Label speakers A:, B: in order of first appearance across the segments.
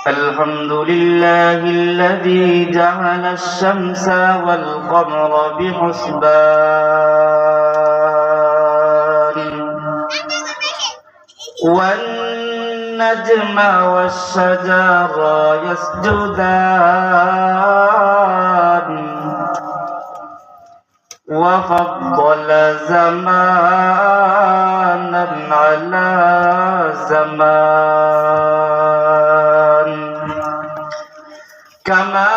A: الحمد لله الذي جعل الشمس والقمر بحسبان والنجم والشجر يسجدان وفضل زمانا على زمان كما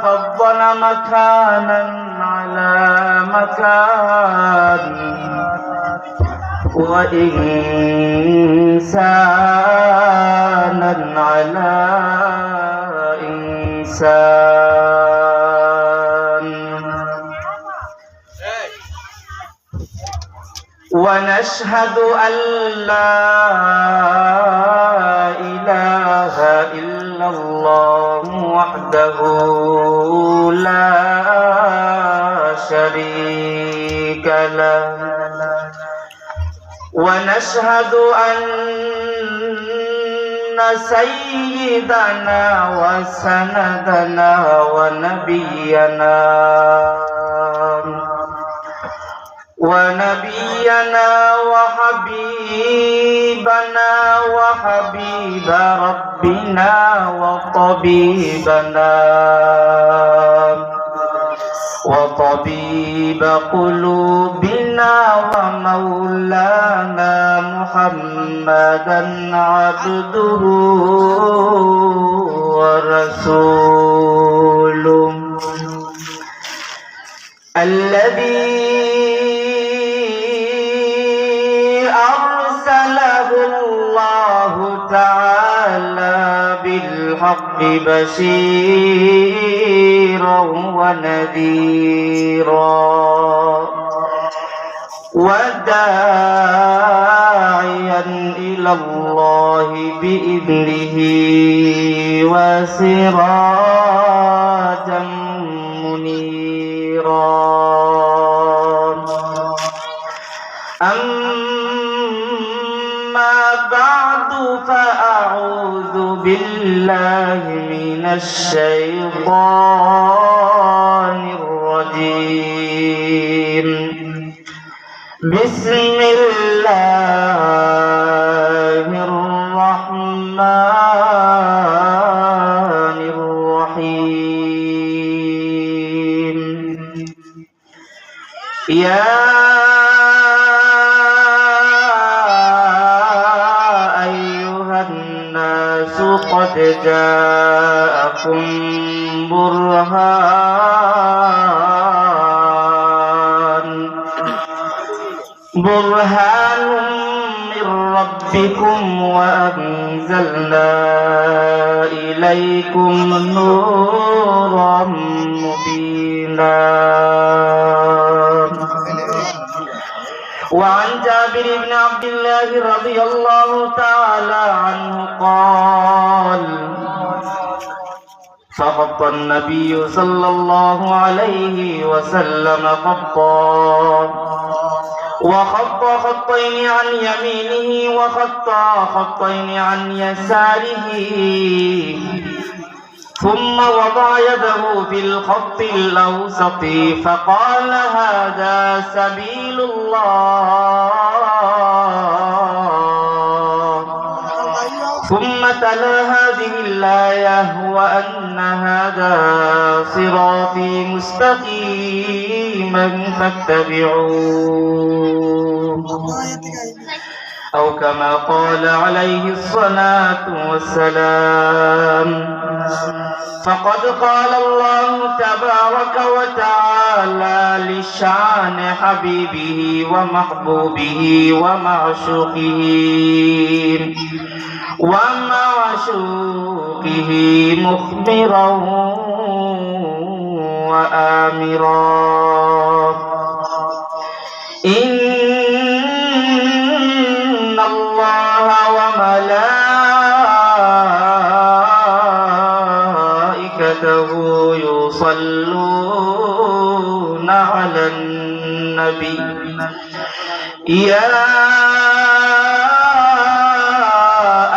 A: فضل مكانا على مكان وإنسانا على إنسان ونشهد أن لا إله إلا الله وحده لا شريك له ونشهد أن سيدنا وسندنا ونبينا وحبيبنا وحبيب ربنا وطبيب قلوبنا ومولانا محمدا عبده ورسوله الذي أرسله الله تعالى بالحق بشيرا ونذيرا وداعيا إلى الله بإذنه وسراجا منيرا أما بعد فأعوذ بالله من الشيطان الرجيم بسم الله الرحمن الرحيم يا أيها الناس قد جاءكم برهان من ربكم وأنزلنا إليكم نورا مبينا وعن جابر بن عبد الله رضي الله تعالى عنه قال فخط النبي صلى الله عليه وسلم خطا وخط خطين عن يمينه وخط خطين عن يساره ثم وضع يده في الخط الأوسط فقال هذا سبيل الله ثم تلا هذه الآية وأن هذا صراطي مستقيما فاتبعوه أو كما قال عليه الصلاة والسلام فقد قال الله تبارك وتعالى لشان حبيبه ومحبوبه ومعشوقه مخبرا وآمرا إن الله وملائكته يصلون على النبي يا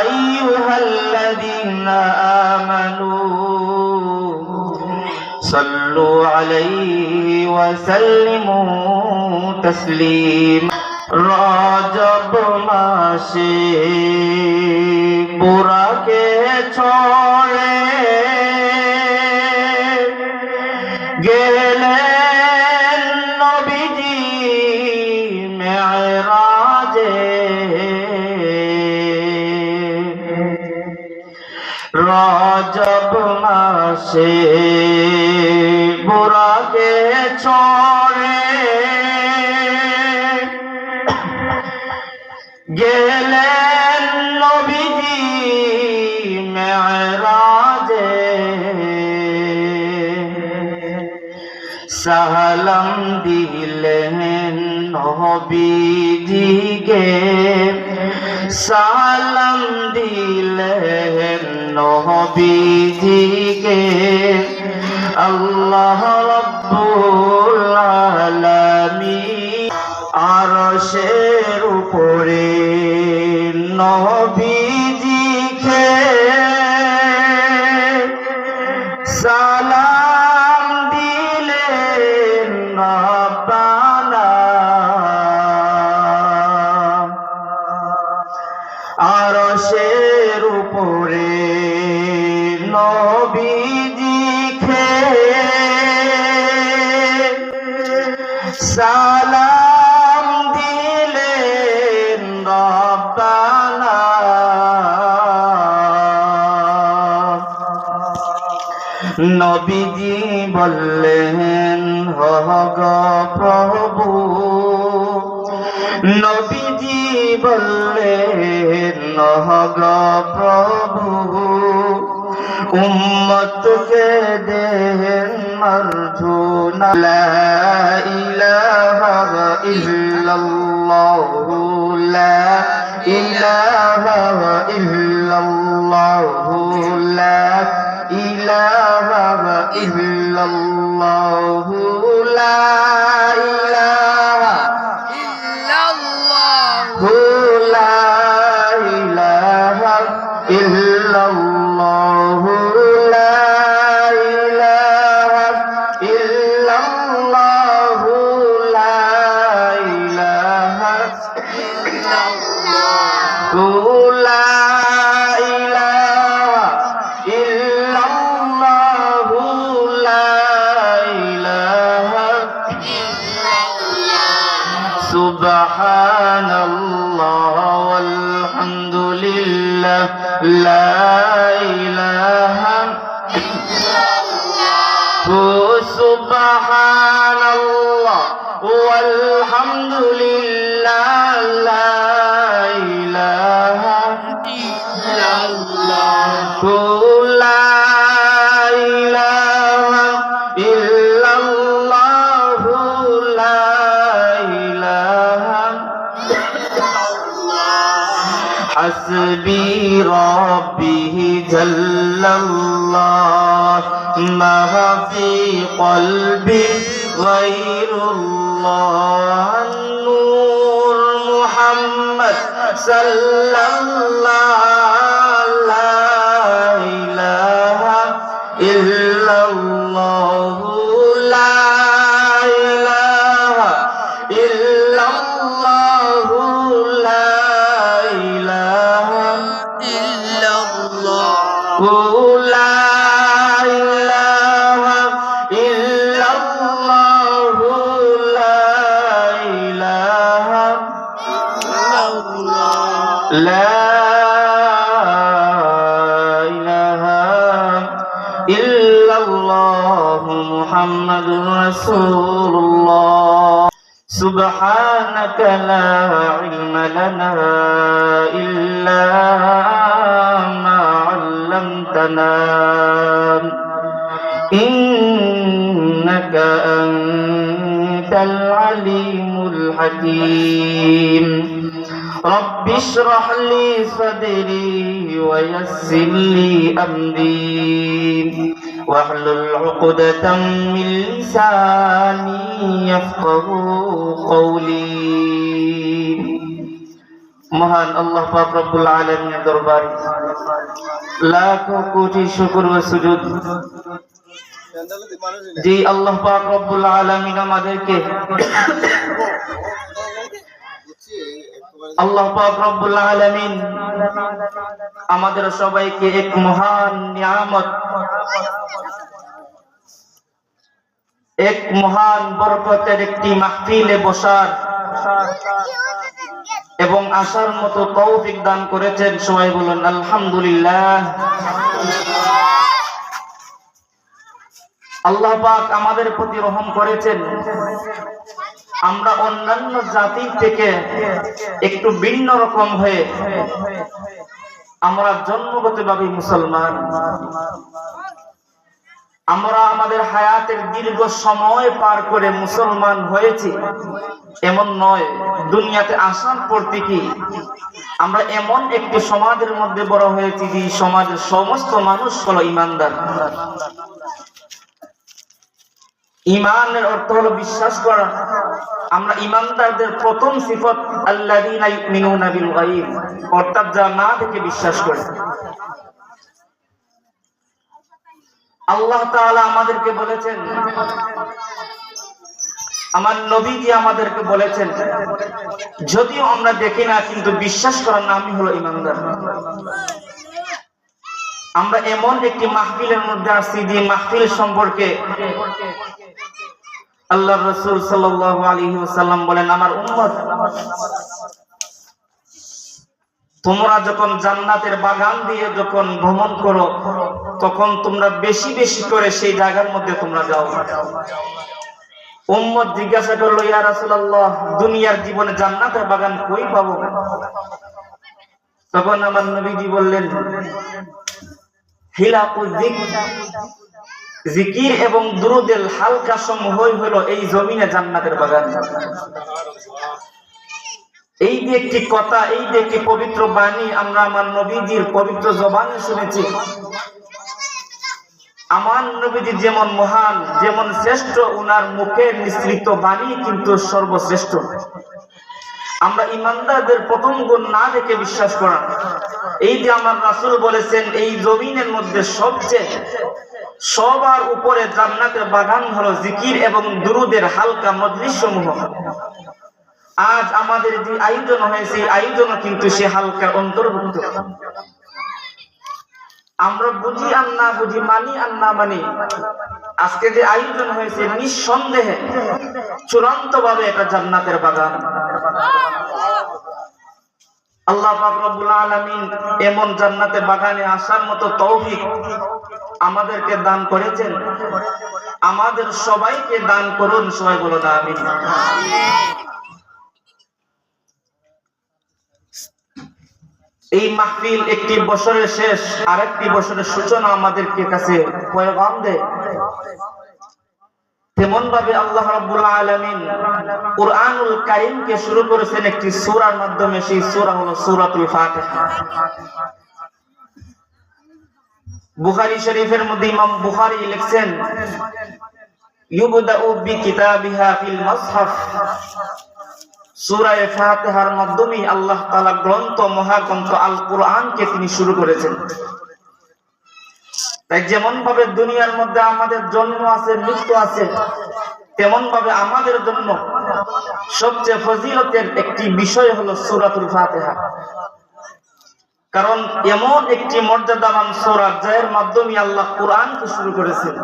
A: أيها الذين آمنوا صلوا عليه وسلموا تسليما রজব মাসে বুরাকে ছড়ে গেলেন নবীজি মেরাজে রজব মাসে বুরাকে ছড়ে গেলেন নবীজি মেরাজে সালাম দিলেন নবীজিকে সালাম দিলেন নবীজিকে আল্লাহ রাব্বুল আলামিন আরশের উপরে নবীজিকে সালাম দিলেন রব্বানা আরশের উপরে নবীজিকে সালাম দিলেন রব্বানা নবীজি বললেন হগ প্রভু নবীজি বললেন হগ প্রভু উম্মতকে দেন মারজুনা লা ইলাহা ইল্লাল্লাহ লা ইলাহা ইল্লাল্লাহ লা ইলাহা ইল্লাল্লাহ লা ইলাহা ইল্লাল্লাহ লা ইলাহা ইল্লাল্লাহ লা ইলাহা ইল্লাল্লাহ লা ইলাহা ইল্লাল্লাহ লা ইলাহা ইল্লাল্লাহ লা ইলাহা ইল্লাল্লাহ সুবহানাল্লাহ ওয়ালহামদুলিল্লাহ লা ইলাহা ইল্লাল্লাহ সুবহানাল্লাহ ওয়ালহামদুলিল্লাহ লা ইলাহা ইল্লাল্লাহ লা ইলাহা ইল্লাল্লাহ লা ইলাহা হাসবি রাব্বি জাল্লাল্লাহ মা ফি কলবি গায়রুল্লাহ নূর মুহাম্মদ সাল্লাল্লাহ লা ইলাহা ইল্লাল্লাহ লা ইলাহা ইল্লাল্লাহ লা ইলাহা ইল্লাল্লাহ লা ইলাহা ইল্লাল্লাহ লা ইলাহা লা ইলাহা ইল্লাল্লাহ মুহাম্মাদুর রাসূলুল্লাহ সুবহানাকা লা ইলমা লানা ইল্লা মা 'allamtana ইন্নাকা আনতাল আলিমুল হাকীম رب اشرح لي صدري ويسر لي أمري واحلل عقدة من لساني يفقه قولي মহান আল্লাহ পাক রব্বুল আলামিনের দরবারে লাখো কোটি শুকর ও সুজুদ জি আল্লাহ পাক রব্বুল আলামিন আমাদেরকে আল্লাহ পাক রব্বুল আলামিন আমাদের সবাইকে এক মহান নিয়ামত, এক মহান বরকতের একটি মাহফিলে বসার এবং আসার মতো তৌফিক দান করেছেন। সবাই বলুন আলহামদুলিল্লাহ। আল্লাহ পাক আমাদের প্রতি রহম করেছেন। আমরা অন্যান্য জাতি থেকে একটু ভিন্ন রকম হয়ে আমরা জন্মগতভাবে মুসলমান। আমরা আমাদের হায়াতের দীর্ঘ সময় পার করে মুসলমান হয়েছি এমন নয়, দুনিয়াতে আসার পর থেকে আমরা এমন একটি সমাজের মধ্যে বড় হয়েছি যে সমাজের সমস্ত মানুষ হলো ইমানদার। ঈমানের অর্থ হলো বিশ্বাস করা। আমরা ঈমানদারদের প্রথম সিফত আল্লাযীনা ইউমিনুনা বিল গায়ব, অর্থাৎ যা না দেখে বিশ্বাস করে। আল্লাহ তাআলা আমাদেরকে বলেছেন, আমার নবীজি আমাদেরকে বলেছেন, যদিও আমরা দেখি না কিন্তু বিশ্বাস করার নামই হলো ঈমানদার। আমরা এমন একটি মাহফিলের মধ্যে আসছি যে মাহফিল সম্পর্কে আল্লাহর রাসূল সাল্লাল্লাহু আলাইহি ওয়াসাল্লাম বলেন, আমার উম্মত তোমরা যখন জান্নাতের বাগান দিয়ে যখন ভ্রমণ করো তখন তোমরা বেশি বেশি করে সেই জায়গার মধ্যে তোমরা যাও। উম্মত জিজ্ঞাসা করলো, ইয়া রাসূলুল্লাহ, দুনিয়ার জীবনে জান্নাতের বাগান কই পাবো? তখন আমার নবীজি বললেন, হিলাকুল যিকর, জিকির এবং দুরুদের হালকা সমূহই হলো এই জমিনে জান্নাতের বাগান। এই যে একটি কথা, এই যে একটি পবিত্র বাণী আমরা আমার নবীজির পবিত্র জবানে শুনেছি। আমার নবীজি যেমন মহান, যেমন শ্রেষ্ঠ, উনার মুখের নিঃসৃত বাণী কিন্তু সর্বশ্রেষ্ঠ। আমরা ইমানদারদের প্রথম গুণ না দেখে বিশ্বাস করা। এই যে আমার রাসূল বলেছেন, এই জমিনের মধ্যে সবচেয়ে সবার উপরে জান্নাতের বাগান হলো জিকির এবং দুরুদের হালকা মজলিস সমূহ। আজ আমাদের যে আয়োজন হয়েছে, আয়োজনও কিন্তু সে হালকার অন্তর্ভুক্ত। আমরা বুঝি আর না বুঝি, মানি আর না মানি, আজকে যে আয়োজন হয়েছে নিঃসন্দেহে চূড়ান্ত ভাবে এটা জান্নাতের বাগান। আল্লাহ পাক রব্বুল আলামিন এমন জান্নাতের বাগানে আসার মতো তৌফিক আমাদেরকে দান করেছেন। আমাদের সবাইকে দান করুন। সবাই বলুন আমিন। এই মাহফিল একটি বছরের শেষ, আরেকটি বছরের সূচনা আমাদেরকে কাছে পয়গাম দেয়। তেমন ভাবে আল্লাহ রাব্বুল আলামিন কুরআনুল কারীমকে শুরু করেছেন একটি সূরার মাধ্যমে। সেই সূরা হলো সূরাতুল ফাতিহা। বুখারী শরীফের মধ্যে ইমাম বুখারী লিখছেন, ইউবদাউ বিকিতাবিহা ফিল মুসহাফ, সূরা ফাতিহার মাধ্যমে আল্লাহ তাআলা গ্রন্থ, মহাগ্রন্থ আল কুরআনকে তিনি শুরু করেছেন। তাই যেমন ভাবে দুনিয়ার মধ্যে আমাদের জন্ম আছে, মৃত্যু আছে, তেমন ভাবে আমাদের জন্য সবচেয়ে ফজিলতের একটি বিষয় হলো সূরাতুল ফাতিহা। কারণ এমন একটি মর্যাদাবান সূরা যার মাধ্যমে আল্লাহ কুরআনকে শুরু করেছেন।